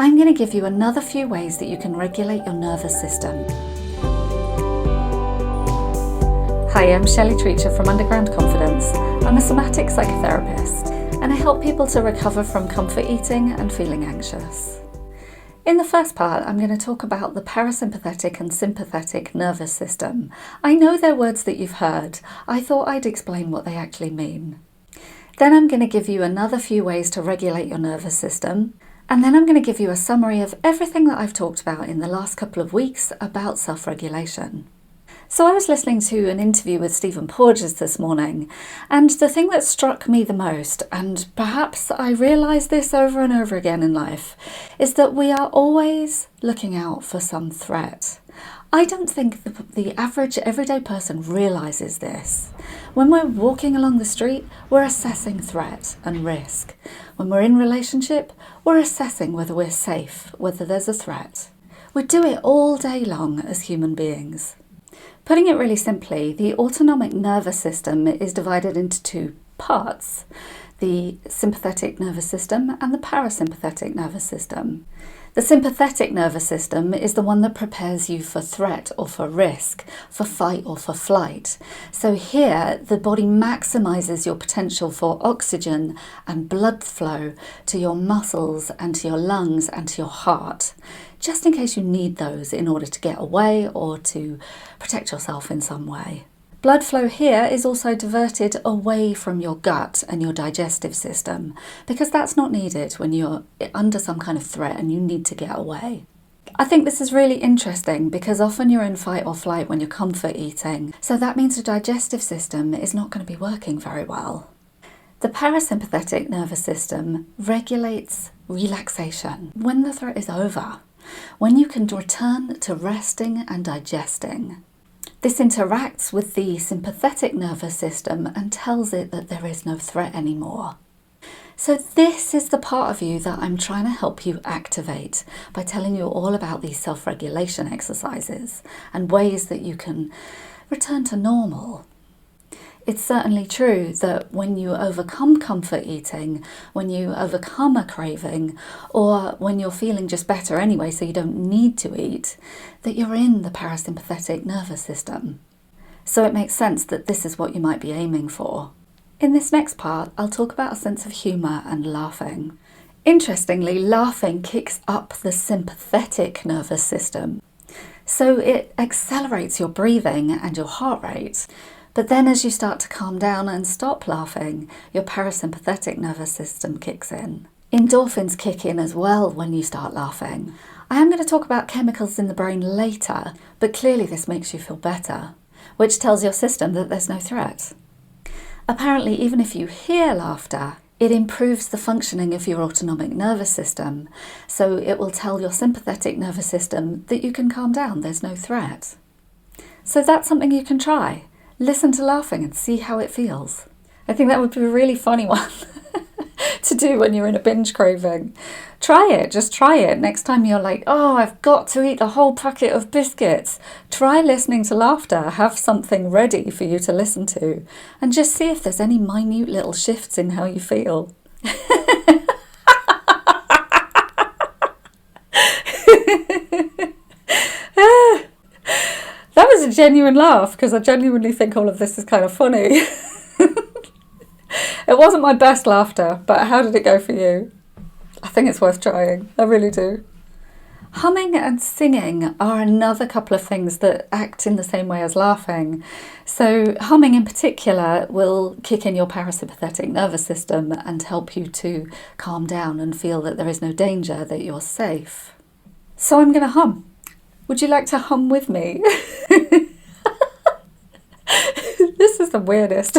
I'm going to give you another few ways that you can regulate your nervous system. Hi, I'm Shelley Treacher from Underground Confidence. I'm a somatic psychotherapist, and I help people to recover from comfort eating and feeling anxious. In the first part, I'm going to talk about the parasympathetic and sympathetic nervous system. I know they're words that you've heard. I thought I'd explain what they actually mean. Then I'm going to give you another few ways to regulate your nervous system. And then I'm going to give you a summary of everything that I've talked about in the last couple of weeks about self-regulation. So I was listening to an interview with Stephen Porges this morning, and the thing that struck me the most, and perhaps I realise this over and over again in life, is that we are always looking out for some threat. I don't think the average everyday person realises this. When we're walking along the street, we're assessing threat and risk. When we're in relationship, we're assessing whether we're safe, whether there's a threat. We do it all day long as human beings. Putting it really simply, the autonomic nervous system is divided into two parts: the sympathetic nervous system and the parasympathetic nervous system. The sympathetic nervous system is the one that prepares you for threat or for risk, for fight or for flight. So here, the body maximizes your potential for oxygen and blood flow to your muscles and to your lungs and to your heart, just in case you need those in order to get away or to protect yourself in some way. Blood flow here is also diverted away from your gut and your digestive system, because that's not needed when you're under some kind of threat and you need to get away. I think this is really interesting because often you're in fight or flight when you're comfort eating, so that means the digestive system is not going to be working very well. The parasympathetic nervous system regulates relaxation when the threat is over, when you can return to resting and digesting. This interacts with the sympathetic nervous system and tells it that there is no threat anymore. So this is the part of you that I'm trying to help you activate by telling you all about these self-regulation exercises and ways that you can return to normal. It's certainly true that when you overcome comfort eating, when you overcome a craving, or when you're feeling just better anyway so you don't need to eat, that you're in the parasympathetic nervous system. So it makes sense that this is what you might be aiming for. In this next part, I'll talk about a sense of humour and laughing. Interestingly, laughing kicks up the sympathetic nervous system. So it accelerates your breathing and your heart rate. But then as you start to calm down and stop laughing, your parasympathetic nervous system kicks in. Endorphins kick in as well when you start laughing. I am going to talk about chemicals in the brain later, but clearly this makes you feel better, which tells your system that there's no threat. Apparently, even if you hear laughter, it improves the functioning of your autonomic nervous system, so it will tell your sympathetic nervous system that you can calm down, there's no threat. So that's something you can try. Listen to laughing and see how it feels. I think that would be a really funny one to do when you're in a binge craving. Try it, just try it. Next time you're like, oh, I've got to eat the whole packet of biscuits. Try listening to laughter. Have something ready for you to listen to and just see if there's any minute little shifts in how you feel. That was a genuine laugh because I genuinely think all of this is kind of funny. It wasn't my best laughter, but how did it go for you? I think it's worth trying. I really do. Humming and singing are another couple of things that act in the same way as laughing. So humming in particular will kick in your parasympathetic nervous system and help you to calm down and feel that there is no danger, that you're safe. So I'm going to hum. Would you like to hum with me? This is the weirdest.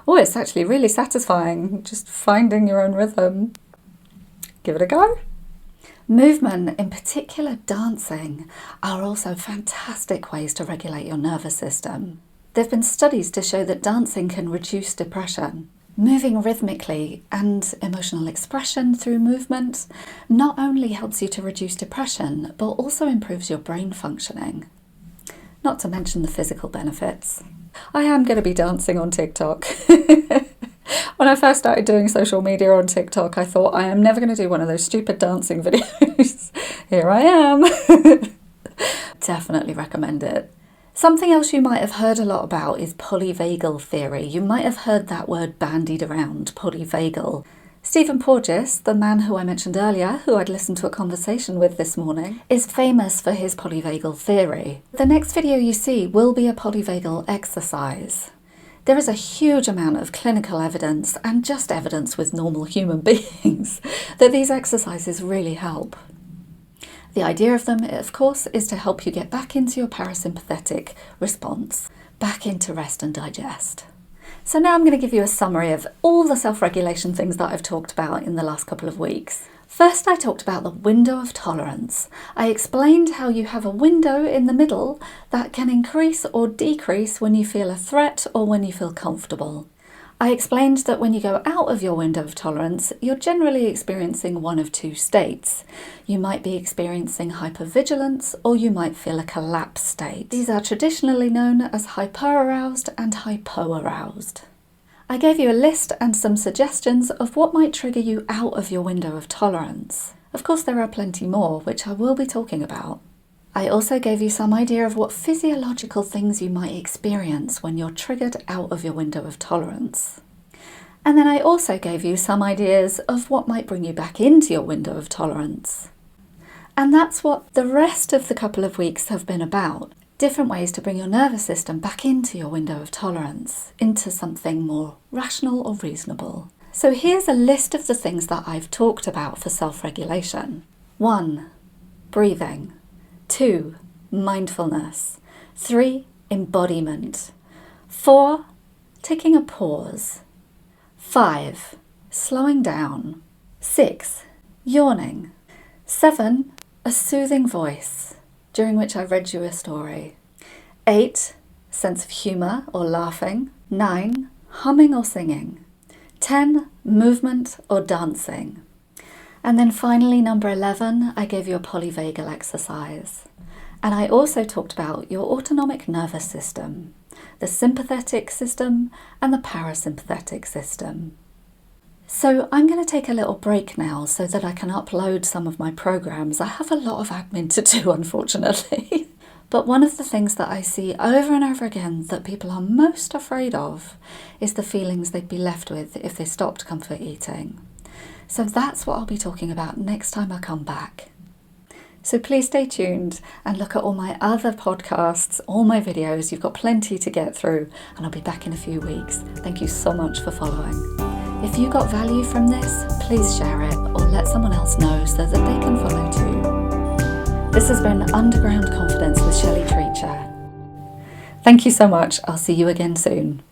Oh, it's actually really satisfying, just finding your own rhythm. Give it a go. Movement, in particular dancing, are also fantastic ways to regulate your nervous system. There have been studies to show that dancing can reduce depression. Moving rhythmically and emotional expression through movement not only helps you to reduce depression, but also improves your brain functioning. not to mention the physical benefits. I am going to be dancing on TikTok. When I first started doing social media on TikTok, I thought I am never going to do one of those stupid dancing videos. Here I am. Definitely recommend it. Something else you might have heard a lot about is polyvagal theory. You might have heard that word bandied around, polyvagal. Stephen Porges, the man who I mentioned earlier, who I'd listened to a conversation with this morning, is famous for his polyvagal theory. The next video you see will be a polyvagal exercise. There is a huge amount of clinical evidence and just evidence with normal human beings that these exercises really help. The idea of them, of course, is to help you get back into your parasympathetic response, back into rest and digest. So now I'm going to give you a summary of all the self-regulation things that I've talked about in the last couple of weeks. First, I talked about the window of tolerance. I explained how you have a window in the middle that can increase or decrease when you feel a threat or when you feel comfortable. I explained that when you go out of your window of tolerance, you're generally experiencing one of two states. You might be experiencing hypervigilance or you might feel a collapse state. These are traditionally known as hyperaroused and hypoaroused. I gave you a list and some suggestions of what might trigger you out of your window of tolerance. Of course, there are plenty more, which I will be talking about. I also gave you some idea of what physiological things you might experience when you're triggered out of your window of tolerance. And then I also gave you some ideas of what might bring you back into your window of tolerance. And that's what the rest of the couple of weeks have been about. Different ways to bring your nervous system back into your window of tolerance, into something more rational or reasonable. So here's a list of the things that I've talked about for self-regulation. 1. Breathing. 2. Mindfulness. 3. Embodiment. 4. Taking a pause. 5. Slowing down. 6. Yawning. 7. A soothing voice, during which I read you a story. 8. Sense of humour or laughing. 9. Humming or singing. 10. Movement or dancing. And then finally, number 11, I gave you a polyvagal exercise. And I also talked about your autonomic nervous system, the sympathetic system and the parasympathetic system. So I'm going to take a little break now so that I can upload some of my programs. I have a lot of admin to do, unfortunately. But one of the things that I see over and over again that people are most afraid of is the feelings they'd be left with if they stopped comfort eating. So that's what I'll be talking about next time I come back. So please stay tuned and look at all my other podcasts, all my videos. You've got plenty to get through, and I'll be back in a few weeks. Thank you so much for following. If you got value from this, please share it or let someone else know so that they can follow too. This has been Underground Confidence with Shelley Treacher. Thank you so much. I'll see you again soon.